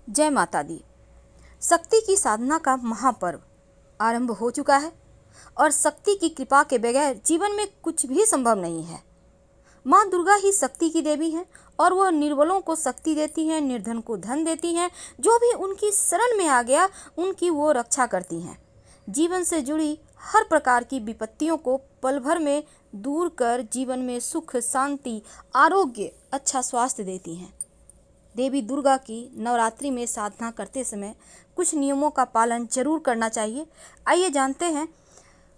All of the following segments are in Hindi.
जय माता दी। शक्ति की साधना का महापर्व आरंभ हो चुका है और शक्ति की कृपा के बगैर जीवन में कुछ भी संभव नहीं है। माँ दुर्गा ही शक्ति की देवी हैं और वह निर्बलों को शक्ति देती हैं, निर्धन को धन देती हैं। जो भी उनकी शरण में आ गया उनकी वो रक्षा करती हैं। जीवन से जुड़ी हर प्रकार की विपत्तियों को पल भर में दूर कर जीवन में सुख, शांति, आरोग्य, अच्छा स्वास्थ्य देती हैं। देवी दुर्गा की नवरात्रि में साधना करते समय कुछ नियमों का पालन जरूर करना चाहिए। आइए जानते हैं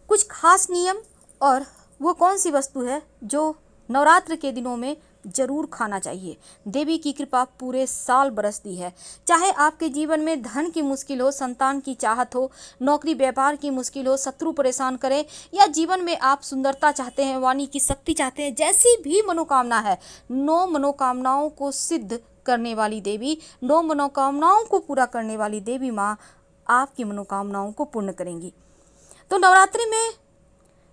कुछ खास नियम और वो कौन सी वस्तु है जो नवरात्र के दिनों में जरूर खाना चाहिए। देवी की कृपा पूरे साल बरसती है। चाहे आपके जीवन में धन की मुश्किल हो, संतान की चाहत हो, नौकरी व्यापार की मुश्किल हो, शत्रु परेशान करे, या जीवन में आप सुंदरता चाहते हैं, वाणी की शक्ति चाहते हैं, जैसी भी मनोकामना है, 9 मनोकामनाओं को सिद्ध करने वाली देवी, 9 मनोकामनाओं को पूरा करने वाली देवी माँ आपकी मनोकामनाओं को पूर्ण करेंगी। तो नवरात्रि में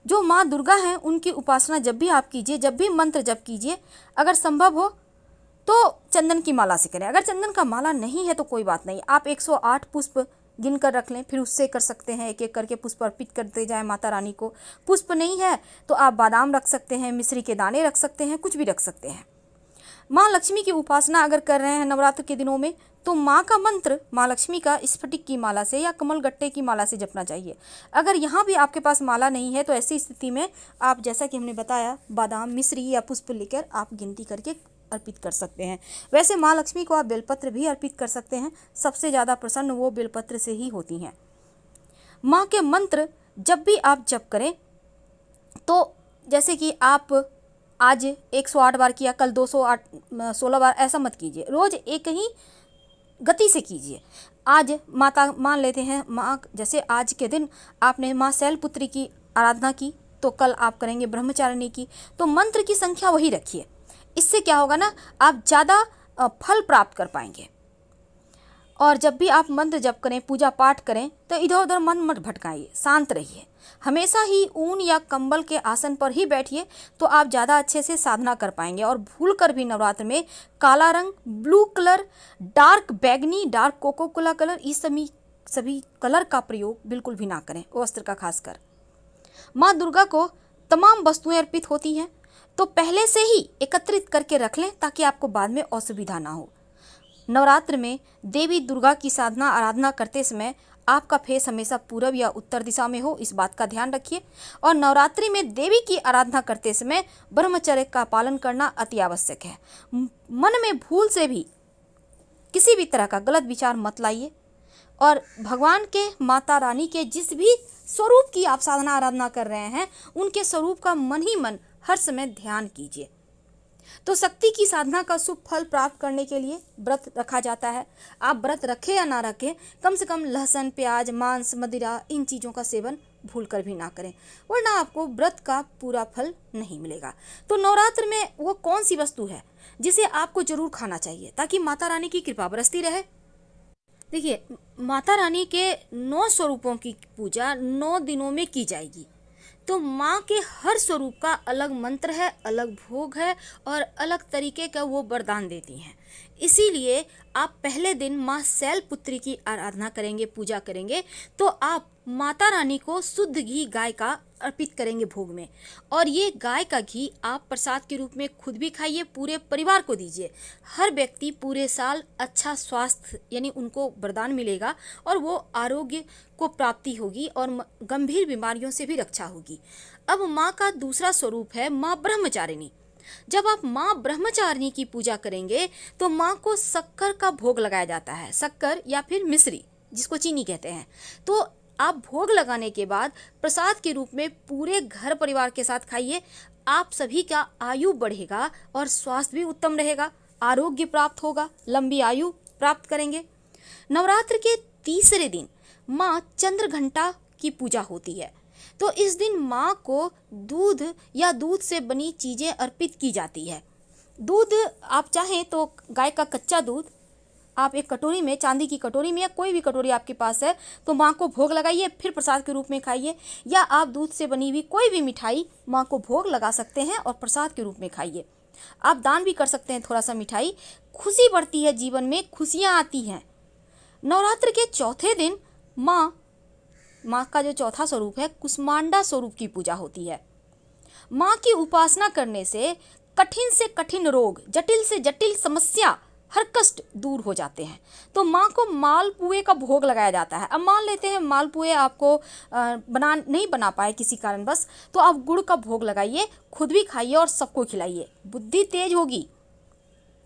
जो माँ दुर्गा हैं उनकी उपासना जब भी आप कीजिए, जब भी मंत्र जप कीजिए, अगर संभव हो तो चंदन की माला से करें। अगर चंदन का माला नहीं है तो कोई बात नहीं, आप 108 पुष्प गिन कर रख लें, फिर उससे कर सकते हैं। एक एक करके पुष्प अर्पित करते जाएं माता रानी को। पुष्प नहीं है तो आप बादाम रख सकते हैं, मिश्री के दाने रख सकते हैं, कुछ भी रख सकते हैं। माँ लक्ष्मी की उपासना अगर कर रहे हैं नवरात्र के दिनों में तो माँ का मंत्र माँ लक्ष्मी का स्फटिक की माला से या कमल गट्टे की माला से जपना चाहिए। अगर यहाँ भी आपके पास माला नहीं है तो ऐसी स्थिति में आप, जैसा कि हमने बताया, बादाम, मिश्री या पुष्प लेकर आप गिनती करके अर्पित कर सकते हैं। वैसे माँ लक्ष्मी को आप बेलपत्र भी अर्पित कर सकते हैं। सबसे ज़्यादा प्रसन्न वो बेलपत्र से ही होती हैं। माँ के मंत्र जब भी आप जप करें तो जैसे कि आप आज 108 बार किया, कल 216 बार, ऐसा मत कीजिए। रोज़ एक ही गति से कीजिए। आज माता मान लेते हैं माँ, जैसे आज के दिन आपने माँ शैलपुत्री की आराधना की तो कल आप करेंगे ब्रह्मचारिणी की। तो मंत्र की संख्या वही रखिए। इससे क्या होगा ना, आप ज़्यादा फल प्राप्त कर पाएंगे। और जब भी आप मंत्र जप करें, पूजा पाठ करें तो इधर उधर मन मत भटकाइए, शांत रहिए। हमेशा ही ऊन या कंबल के आसन पर ही बैठिए तो आप ज़्यादा अच्छे से साधना कर पाएंगे। और भूल कर भी नवरात्र में काला रंग, ब्लू कलर, डार्क बैगनी, डार्क कोको कोला कलर, इस सभी कलर का प्रयोग बिल्कुल भी ना करें, वस्त्र का खासकर। माँ दुर्गा को तमाम वस्तुएं अर्पित होती हैं तो पहले से ही एकत्रित करके रख लें ताकि आपको बाद में असुविधा ना हो। नवरात्र में देवी दुर्गा की साधना आराधना करते समय आपका फेस हमेशा पूरब या उत्तर दिशा में हो, इस बात का ध्यान रखिए। और नवरात्रि में देवी की आराधना करते समय ब्रह्मचर्य का पालन करना अति आवश्यक है। मन में भूल से भी किसी भी तरह का गलत विचार मत लाइए और भगवान के, माता रानी के जिस भी स्वरूप की आप साधना आराधना कर रहे हैं उनके स्वरूप का मन ही मन हर समय ध्यान कीजिए। तो शक्ति की साधना का शुभ फल प्राप्त करने के लिए व्रत रखा जाता है। आप व्रत रखें या ना रखें, कम से कम लहसुन, प्याज, मांस, मदिरा, इन चीज़ों का सेवन भूल कर भी ना करें, वरना आपको व्रत का पूरा फल नहीं मिलेगा। तो नवरात्र में वो कौन सी वस्तु है जिसे आपको जरूर खाना चाहिए ताकि माता रानी की कृपा बरसती रहे। देखिए, माता रानी के 9 स्वरूपों की पूजा 9 दिनों में की जाएगी। तो माँ के हर स्वरूप का अलग मंत्र है, अलग भोग है और अलग तरीके का वो वरदान देती हैं। इसीलिए आप पहले दिन माँ शैलपुत्री की आराधना करेंगे, पूजा करेंगे तो आप माता रानी को शुद्ध घी गाय का अर्पित करेंगे भोग में। और ये गाय का घी आप प्रसाद के रूप में खुद भी खाइए, पूरे परिवार को दीजिए। हर व्यक्ति पूरे साल अच्छा स्वास्थ्य, यानी उनको वरदान मिलेगा और वो आरोग्य को प्राप्ति होगी और गंभीर बीमारियों से भी रक्षा होगी। अब माँ का दूसरा स्वरूप है माँ ब्रह्मचारिणी। जब आप माँ ब्रह्मचारिणी की पूजा करेंगे तो माँ को शक्कर का भोग लगाया जाता है, शक्कर या फिर मिश्री जिसको चीनी कहते हैं। तो आप भोग लगाने के बाद प्रसाद के रूप में पूरे घर परिवार के साथ खाइए। आप सभी का आयु बढ़ेगा और स्वास्थ्य भी उत्तम रहेगा, आरोग्य प्राप्त होगा, लंबी आयु प्राप्त करेंगे। नवरात्र के तीसरे दिन माँ चंद्रघंटा की पूजा होती है। तो इस दिन माँ को दूध या दूध से बनी चीज़ें अर्पित की जाती है। दूध आप चाहें तो गाय का कच्चा दूध आप एक कटोरी में, चांदी की कटोरी में या कोई भी कटोरी आपके पास है, तो माँ को भोग लगाइए, फिर प्रसाद के रूप में खाइए। या आप दूध से बनी हुई कोई भी मिठाई माँ को भोग लगा सकते हैं और प्रसाद के रूप में खाइए। आप दान भी कर सकते हैं थोड़ा सा मिठाई। खुशी बढ़ती है, जीवन में खुशियाँ आती हैं नवरात्र के चौथे दिन माँ का जो चौथा स्वरूप है कुष्मांडा स्वरूप की पूजा होती है। माँ की उपासना करने से कठिन रोग, जटिल से जटिल समस्या, हर कष्ट दूर हो जाते हैं। तो माँ को मालपुए का भोग लगाया जाता है। अब मान लेते हैं मालपुए आपको नहीं बना पाए किसी कारणवश, तो आप गुड़ का भोग लगाइए, खुद भी खाइए और सबको खिलाइए। बुद्धि तेज होगी,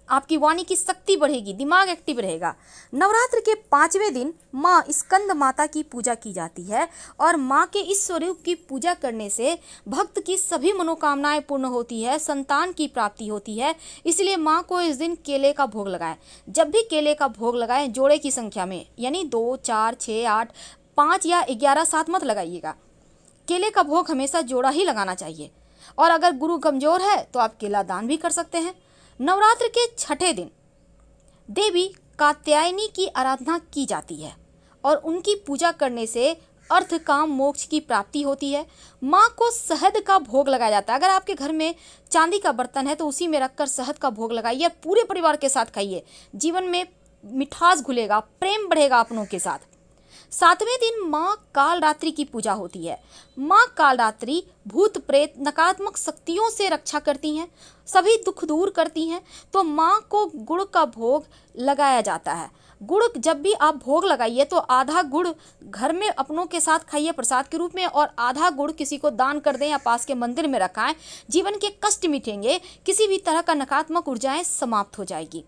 आपकी वाणी की शक्ति बढ़ेगी, दिमाग एक्टिव रहेगा। नवरात्र के 5वें दिन माँ स्कंद माता की पूजा की जाती है और माँ के इस स्वरूप की पूजा करने से भक्त की सभी मनोकामनाएं पूर्ण होती है, संतान की प्राप्ति होती है। इसलिए माँ को इस दिन केले का भोग लगाएं। जब भी केले का भोग लगाएं जोड़े की संख्या में, यानी 2, 4, 6, 8, 5 या 11 साथ मत लगाइएगा। केले का भोग हमेशा जोड़ा ही लगाना चाहिए। और अगर गुरु कमजोर है तो आप केला दान भी कर सकते हैं। नवरात्र के छठे दिन देवी कात्यायनी की आराधना की जाती है और उनकी पूजा करने से अर्थ काम मोक्ष की प्राप्ति होती है। माँ को शहद का भोग लगाया जाता है। अगर आपके घर में चांदी का बर्तन है तो उसी में रखकर शहद का भोग लगाइए और पूरे परिवार के साथ खाइए। जीवन में मिठास घुलेगा, प्रेम बढ़ेगा अपनों के साथ। 7वें दिन माँ कालरात्रि की पूजा होती है। माँ कालरात्रि भूत प्रेत नकारात्मक शक्तियों से रक्षा करती हैं, सभी दुख दूर करती हैं। तो माँ को गुड़ का भोग लगाया जाता है। गुड़ जब भी आप भोग लगाइए तो आधा गुड़ घर में अपनों के साथ खाइए प्रसाद के रूप में और आधा गुड़ किसी को दान कर दें या पास के मंदिर में रखाएं। जीवन के कष्ट मिटेंगे, किसी भी तरह का नकारात्मक ऊर्जाएं समाप्त हो जाएगी।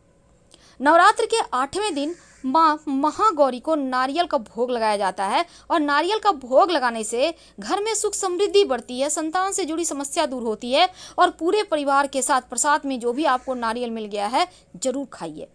नवरात्र के 8वें दिन माँ महागौरी को नारियल का भोग लगाया जाता है और नारियल का भोग लगाने से घर में सुख समृद्धि बढ़ती है, संतान से जुड़ी समस्या दूर होती है और पूरे परिवार के साथ प्रसाद में जो भी आपको नारियल मिल गया है जरूर खाइए,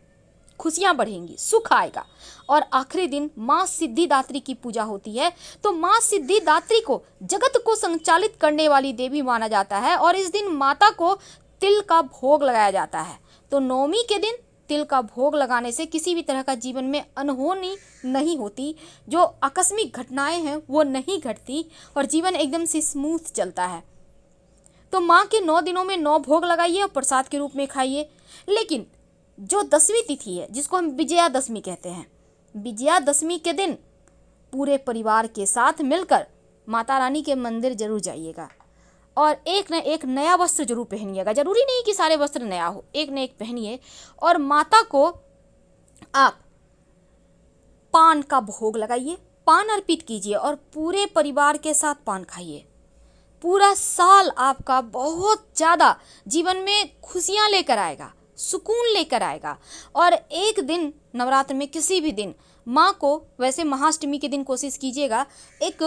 खुशियां बढ़ेंगी, सुख आएगा। और आखिरी दिन माँ सिद्धिदात्री की पूजा होती है। तो माँ सिद्धिदात्री को जगत को संचालित करने वाली देवी माना जाता है और इस दिन माता को तिल का भोग लगाया जाता है। तो नवमी के दिन तिल का भोग लगाने से किसी भी तरह का जीवन में अनहोनी नहीं होती, जो आकस्मिक घटनाएं हैं वो नहीं घटती और जीवन एकदम से स्मूथ चलता है। तो माँ के 9 दिनों में 9 भोग लगाइए और प्रसाद के रूप में खाइए। लेकिन जो 10वीं तिथि है जिसको हम विजयादशमी कहते हैं, विजयादशमी के दिन पूरे परिवार के साथ मिलकर माता रानी के मंदिर जरूर जाइएगा और एक न एक नया वस्त्र जरूर पहनिएगा। जरूरी नहीं कि सारे वस्त्र नया हो, एक न एक पहनिए और माता को आप पान का भोग लगाइए, पान अर्पित कीजिए और पूरे परिवार के साथ पान खाइए। पूरा साल आपका बहुत ज़्यादा जीवन में खुशियाँ लेकर आएगा, सुकून लेकर आएगा। और एक दिन नवरात्र में किसी भी दिन माँ को, वैसे महाअष्टमी के दिन कोशिश कीजिएगा, एक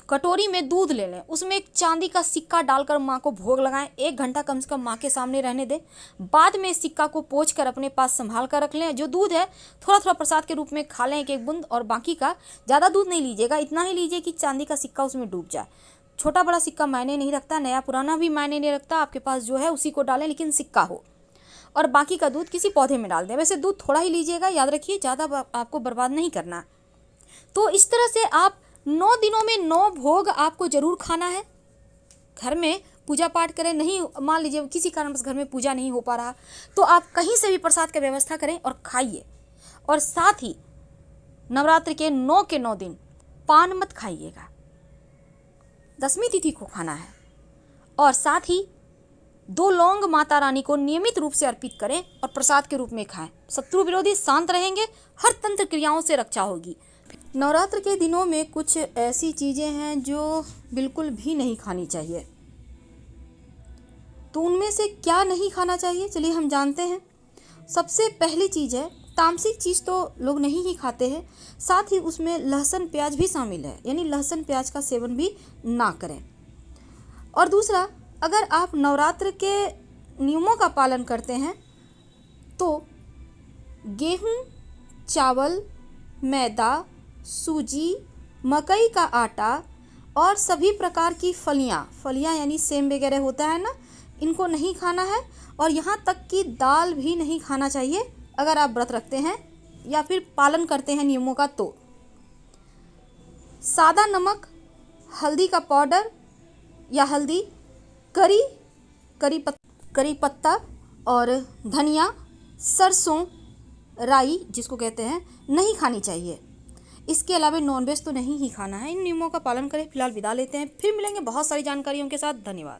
कटोरी में दूध ले लें, उसमें एक चांदी का सिक्का डालकर माँ को भोग लगाएं। 1 घंटा कम से कम माँ के सामने रहने दें। बाद में इस सिक्का को पोंछ कर अपने पास संभाल कर रख लें। जो दूध है थोड़ा थोड़ा प्रसाद के रूप में खा लें, एक बूंद, और बाकी का ज़्यादा दूध नहीं लीजिएगा, इतना ही लीजिए कि चांदी का सिक्का उसमें डूब जाए। छोटा बड़ा सिक्का मायने नहीं रखता, नया पुराना भी मायने नहीं रखता, आपके पास जो है उसी को डालें लेकिन सिक्का हो। और बाकी का दूध किसी पौधे में डाल दें। वैसे दूध थोड़ा ही लीजिएगा, याद रखिए ज़्यादा आपको बर्बाद नहीं करना। तो इस तरह से आप 9 दिनों में 9 भोग आपको जरूर खाना है। घर में पूजा पाठ करें, नहीं मान लीजिए किसी कारणवश घर में पूजा नहीं हो पा रहा तो आप कहीं से भी प्रसाद की व्यवस्था करें और खाइए। और साथ ही नवरात्र के 9 के 9 दिन पान मत खाइएगा, 10वीं तिथि को खाना है। और साथ ही 2 लौंग माता रानी को नियमित रूप से अर्पित करें और प्रसाद के रूप में खाएं। शत्रु विरोधी शांत रहेंगे, हर तंत्र क्रियाओं से रक्षा होगी। नवरात्र के दिनों में कुछ ऐसी चीज़ें हैं जो बिल्कुल भी नहीं खानी चाहिए। तो उनमें से क्या नहीं खाना चाहिए, चलिए हम जानते हैं। सबसे पहली चीज़ है, तामसिक चीज़ तो लोग नहीं ही खाते हैं, साथ ही उसमें लहसुन प्याज भी शामिल है, यानी लहसुन प्याज का सेवन भी ना करें। और दूसरा, अगर आप नवरात्र के नियमों का पालन करते हैं तो गेहूँ, चावल, मैदा, सूजी, मकई का आटा और सभी प्रकार की फलियाँ यानी सेम वगैरह होता है ना, इनको नहीं खाना है। और यहाँ तक कि दाल भी नहीं खाना चाहिए अगर आप व्रत रखते हैं या फिर पालन करते हैं नियमों का। तो सादा नमक, हल्दी का पाउडर या हल्दी, करी पत्ता और धनिया, सरसों, राई जिसको कहते हैं नहीं खानी चाहिए। इसके अलावा नॉनवेज तो नहीं ही खाना है। इन नियमों का पालन करें। फिलहाल विदा लेते हैं, फिर मिलेंगे बहुत सारी जानकारियों के साथ। धन्यवाद।